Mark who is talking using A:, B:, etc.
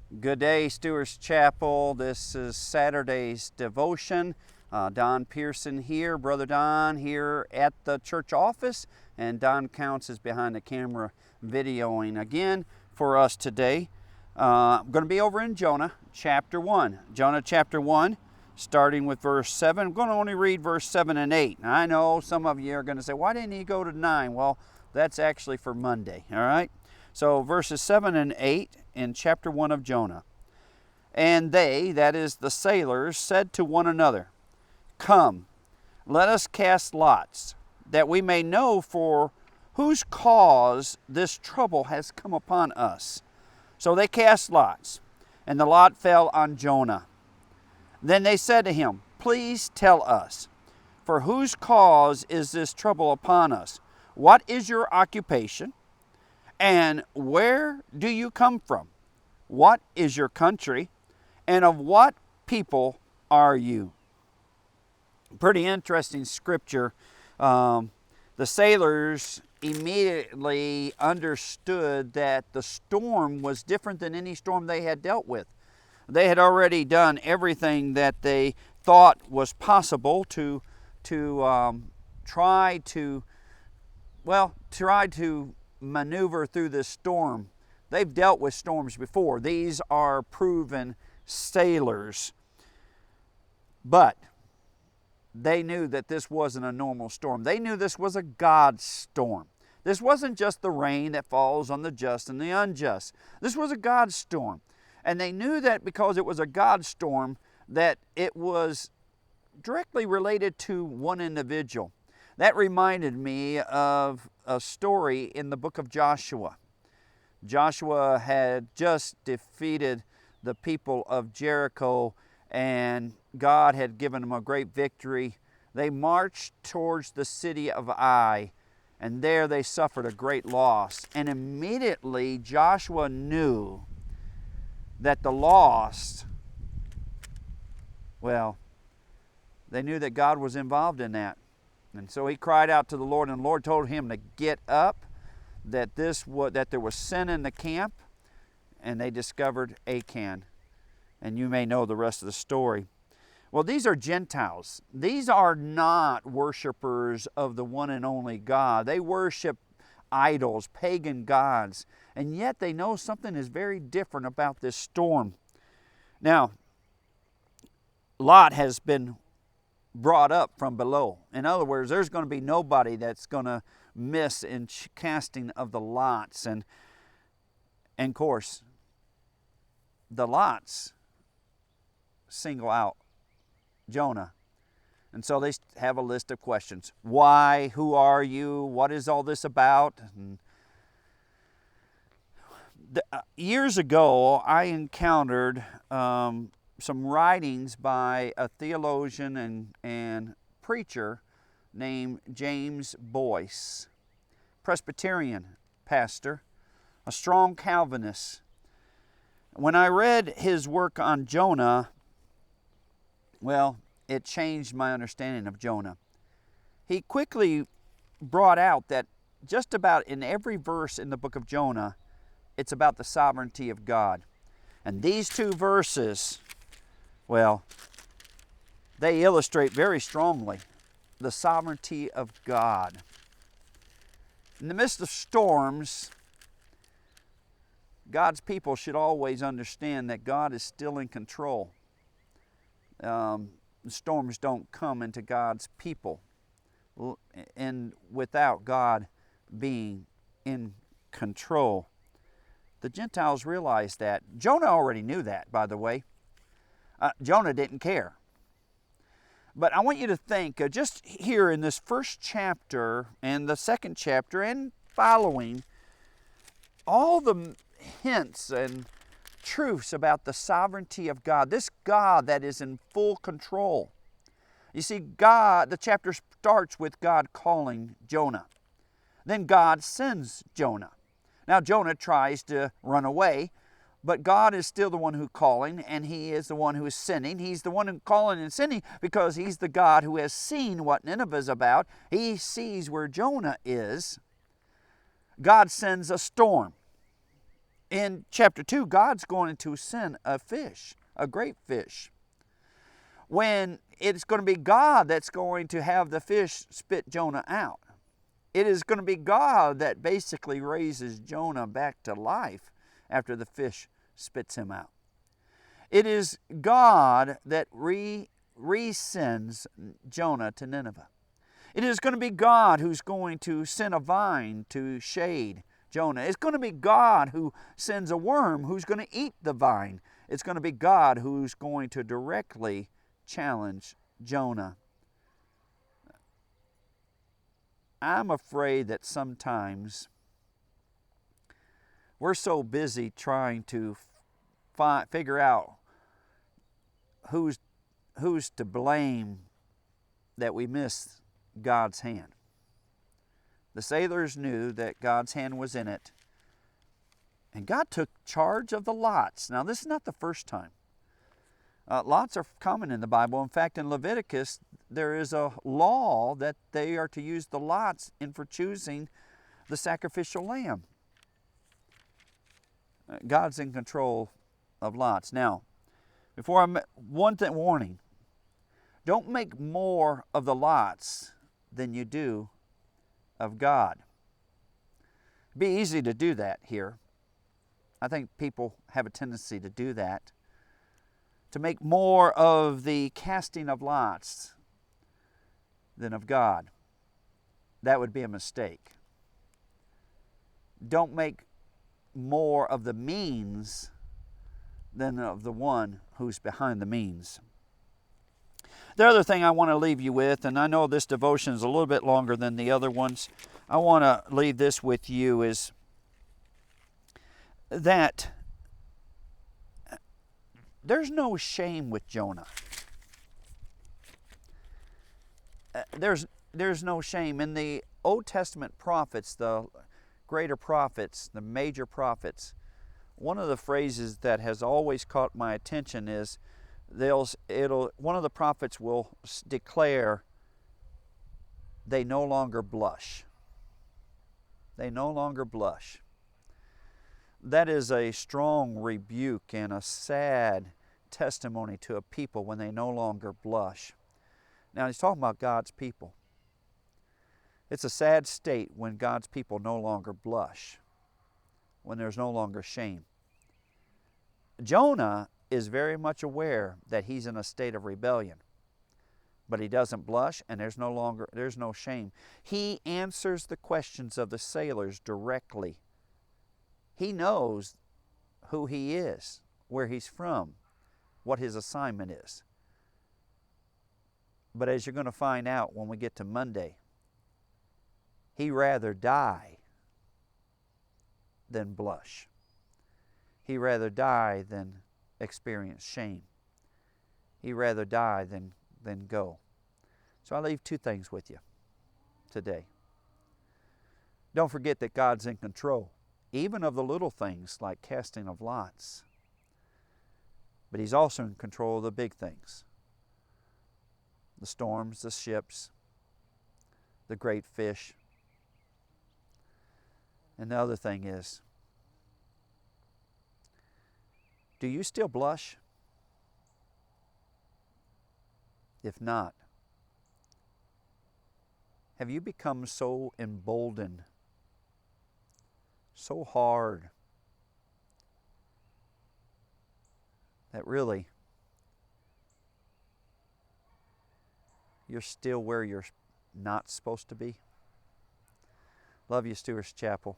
A: Good day, Stewart's Chapel. This is Saturday's devotion. Don Pierson here, Brother Don here at the church office, and Don Counts is behind the camera videoing again for us today. I'm going to be over in Jonah chapter 1. Jonah chapter 1, starting with verse 7. I'm going to only read verse 7 and 8. Now, I know some of you are going to say, why didn't he go to 9? Well, that's actually for Monday, all right? So verses 7 and 8 in chapter 1 of Jonah. And they, that is the sailors, said to one another, Come, let us cast lots, that we may know for whose cause this trouble has come upon us. So they cast lots, and the lot fell on Jonah. Then they said to him, Please tell us, for whose cause is this trouble upon us? What is your occupation? And where do you come from? What is your country? And of what people are you? Pretty interesting scripture. The sailors immediately understood that the storm was different than any storm they had dealt with. They had already done everything that they thought was possible to try to maneuver through this storm. They've dealt with storms before. These are proven sailors. But they knew that this wasn't a normal storm. They knew this was a God storm. This wasn't just the rain that falls on the just and the unjust. This was a God storm. And they knew that because it was a God storm, that it was directly related to one individual. That reminded me of a story in the book of Joshua. Joshua had just defeated the people of Jericho, and God had given them a great victory. They marched towards the city of Ai, and there they suffered a great loss. And immediately Joshua knew that the loss, they knew that God was involved in that. And so he cried out to the Lord, and the Lord told him to get up, that there was sin in the camp, and they discovered Achan. And you may know the rest of the story. Well, these are Gentiles. These are not worshipers of the one and only God. They worship idols, pagan gods, and yet they know something is very different about this storm. Now, Lot has been brought up from below. In other words, there's going to be nobody that's going to miss in casting of the lots. And of course, the lots single out Jonah. And so they have a list of questions. Why? Who are you? What is all this about? And years ago, I encountered some writings by a theologian and preacher named James Boyce, Presbyterian pastor, a strong Calvinist. When I read his work on Jonah, it changed my understanding of Jonah. He quickly brought out that just about in every verse in the book of Jonah, it's about the sovereignty of God. And these two verses, they illustrate very strongly the sovereignty of God. In the midst of storms, God's people should always understand that God is still in control. The storms don't come into God's people and without God being in control. The Gentiles realized that. Jonah already knew that, by the way. Jonah didn't care. But I want you to think, just here in this first chapter and the second chapter and following, all the hints and truths about the sovereignty of God, this God that is in full control. You see, the chapter starts with God calling Jonah. Then God sends Jonah. Now Jonah tries to run away, but God is still the one who's calling, and He is the one who is sending. He's the one who's calling and sending because He's the God who has seen what Nineveh is about. He sees where Jonah is. God sends a storm. in chapter 2, God's going to send a fish, a great fish. When it's going to be God that's going to have the fish spit Jonah out. It is going to be God that basically raises Jonah back to life after the fish spits him out. It is God that resends Jonah to Nineveh. It is going to be God who's going to send a vine to shade Jonah. It's going to be God who sends a worm who's going to eat the vine. It's going to be God who's going to directly challenge Jonah. I'm afraid that sometimes we're so busy trying to figure out who's to blame that we miss God's hand. The sailors knew that God's hand was in it, and God took charge of the lots. Now, this is not the first time. Lots are common in the Bible. In fact, in Leviticus, there is a law that they are to use the lots for choosing the sacrificial lamb. God's in control of lots. Now, before one thing, warning: don't make more of the lots than you do of God. It'd be easy to do that here. I think people have a tendency to do that, to make more of the casting of lots than of God. That would be a mistake. Don't make more of the means than of the one who's behind the means. The other thing I want to leave you with, and I know this devotion is a little bit longer than the other ones, I want to leave this with you, is that there's no shame with Jonah. There's no shame. In the Old Testament prophets, the greater prophets, the major prophets, one of the phrases that has always caught my attention is one of the prophets will declare, they no longer blush. They no longer blush. That is a strong rebuke and a sad testimony to a people when they no longer blush. Now, he's talking about God's people. It's a sad state when God's people no longer blush, when there's no longer shame. Jonah is very much aware that he's in a state of rebellion, but he doesn't blush, and there's no shame. He answers the questions of the sailors directly. He knows who he is, where he's from, what his assignment is. But as you're going to find out when we get to Monday, he'd rather die than blush. He'd rather die than experience shame. He'd rather die than go. So I leave two things with you today. Don't forget that God's in control, even of the little things like casting of lots. But he's also in control of the big things. The storms, the ships, the great fish. And the other thing is, do you still blush? If not, have you become so emboldened, so hard, that really you're still where you're not supposed to be? Love you, Stewart Chapel.